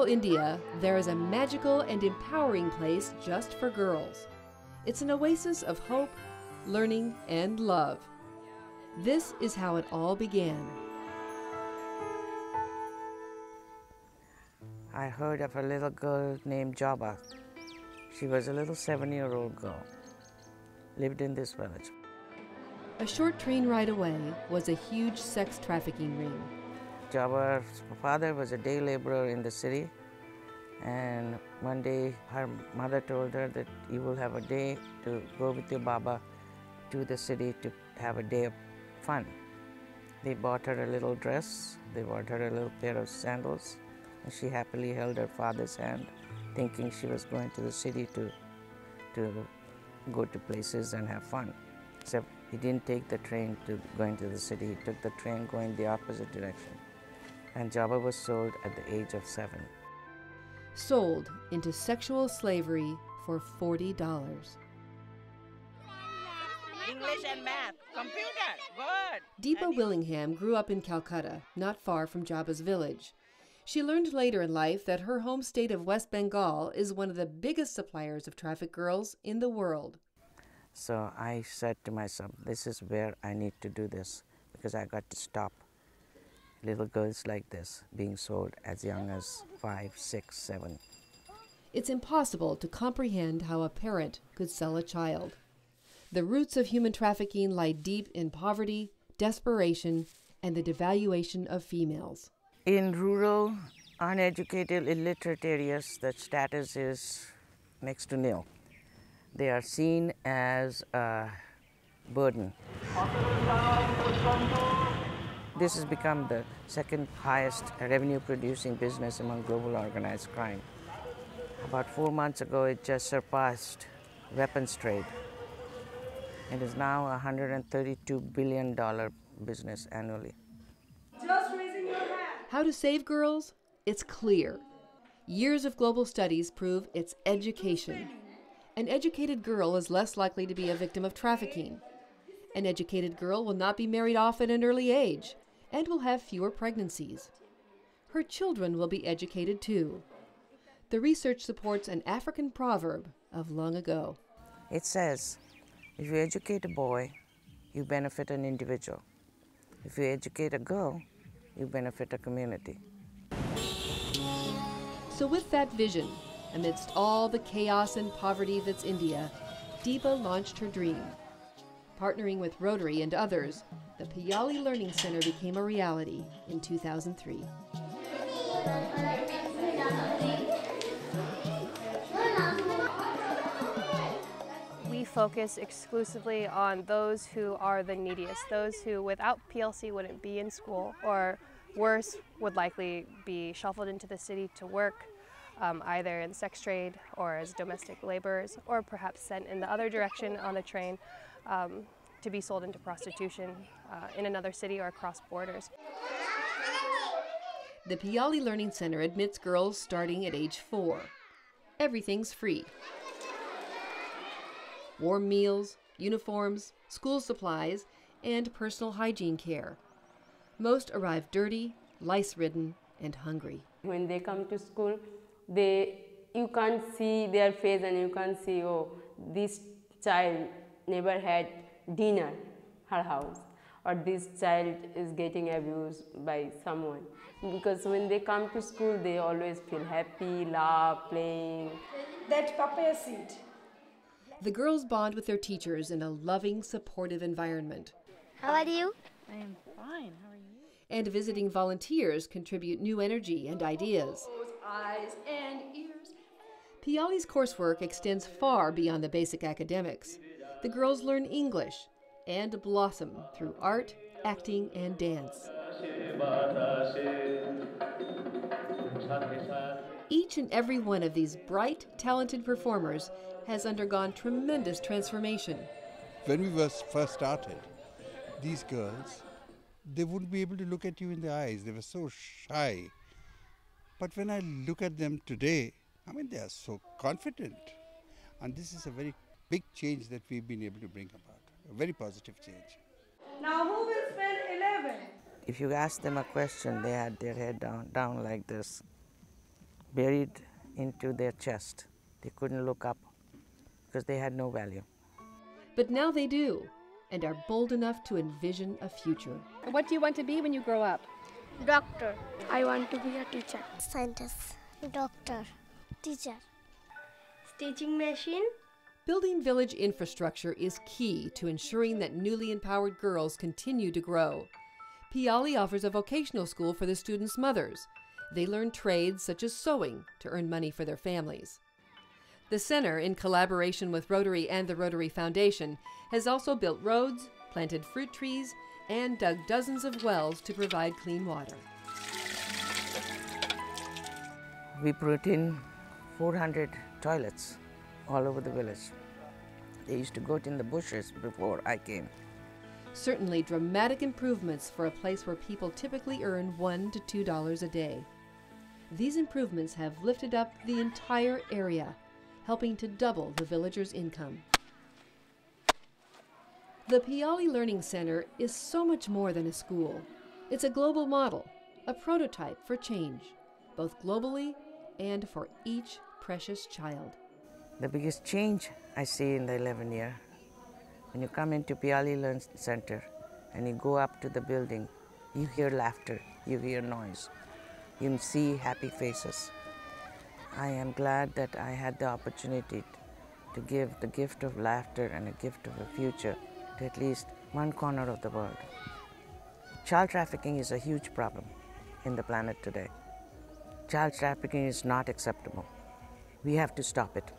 India, there is a magical and empowering place just for girls. It's an oasis of hope, learning, and love. This is how it all began. I heard of a little girl named Jaba. She was a little 7-year-old girl, lived in this village. A short train ride away was a huge sex trafficking ring. Jaba's father was a day laborer in the city, and one day her mother told her that you will have a day to go with your Baba to the city to have a day of fun. They bought her a little dress, they bought her a little pair of sandals, and she happily held her father's hand, thinking she was going to the city to go to places and have fun. Except he didn't take the train to going to the city, he took the train going the opposite direction. And Jaba was sold at the age of 7. Sold into sexual slavery for $40. English and math, computer, good. Deepa Willingham grew up in Calcutta, not far from Jaba's village. She learned later in life that her home state of West Bengal is one of the biggest suppliers of trafficked girls in the world. So I said to myself, this is where I need to do this, because I got to stop little girls like this being sold as young as 5, 6, 7. It's impossible to comprehend how a parent could sell a child. The roots of human trafficking lie deep in poverty, desperation, and the devaluation of females. In rural, uneducated, illiterate areas, the status is next to nil. They are seen as a burden. This has become the second highest revenue producing business among global organized crime. About 4 months ago, it just surpassed weapons trade. It is now a $132 billion business annually. Just raising your hand. How to save girls? It's clear. Years of global studies prove it's education. An educated girl is less likely to be a victim of trafficking. An educated girl will not be married off at an early age and will have fewer pregnancies. Her children will be educated too. The research supports an African proverb of long ago. It says, if you educate a boy, you benefit an individual. If you educate a girl, you benefit a community. So with that vision, amidst all the chaos and poverty that's India, Deepa launched her dream. Partnering with Rotary and others, the Piyali Learning Center became a reality in 2003. We focus exclusively on those who are the neediest, those who without PLC wouldn't be in school, or worse, would likely be shuffled into the city to work, either in sex trade or as domestic laborers, or perhaps sent in the other direction on the train to be sold into prostitution in another city or across borders. The Piyali Learning Center admits girls starting at age 4. Everything's free. Warm meals, uniforms, school supplies, and personal hygiene care. Most arrive dirty, lice-ridden, and hungry. When they come to school, you can't see their face and you can't see, oh, this child never had dinner her house, or this child is getting abused by someone. Because when they come to school, they always feel happy, laugh, playing. That papaya seed. The girls bond with their teachers in a loving, supportive environment. How are you? I am fine. How are you? And visiting volunteers contribute new energy and ideas. Eyes and ears. Piyali's coursework extends far beyond the basic academics. The girls learn English and blossom through art, acting, and dance. Each and every one of these bright, talented performers has undergone tremendous transformation. When we first started, these girls, they wouldn't be able to look at you in the eyes. They were so shy. But when I look at them today, I mean, they are so confident. And this is a very big change that we've been able to bring about, a very positive change. Now who will spell 11? If you ask them a question, they had their head down like this. buried into their chest. They couldn't look up because they had no value. But now they do, and are bold enough to envision a future. What do you want to be when you grow up? Doctor. I want to be a teacher. Scientist. Doctor. Teacher. Stitching machine. Building village infrastructure is key to ensuring that newly empowered girls continue to grow. Piyali offers a vocational school for the students' mothers. They learn trades such as sewing to earn money for their families. The center, in collaboration with Rotary and the Rotary Foundation, has also built roads, planted fruit trees, and dug dozens of wells to provide clean water. We put in 400 toilets all over the village. They used to go in the bushes before I came. Certainly dramatic improvements for a place where people typically earn $1 to $2 a day. These improvements have lifted up the entire area, helping to double the villagers' income. The Piyali Learning Center is so much more than a school. It's a global model, a prototype for change, both globally and for each precious child. The biggest change I see in the 11th year, when you come into Piyali Learning Center and you go up to the building, you hear laughter, you hear noise, you see happy faces. I am glad that I had the opportunity to give the gift of laughter and a gift of a future to at least one corner of the world. Child trafficking is a huge problem in the planet today. Child trafficking is not acceptable. We have to stop it.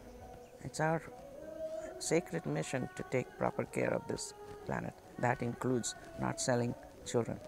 It's our sacred mission to take proper care of this planet. That includes not selling children.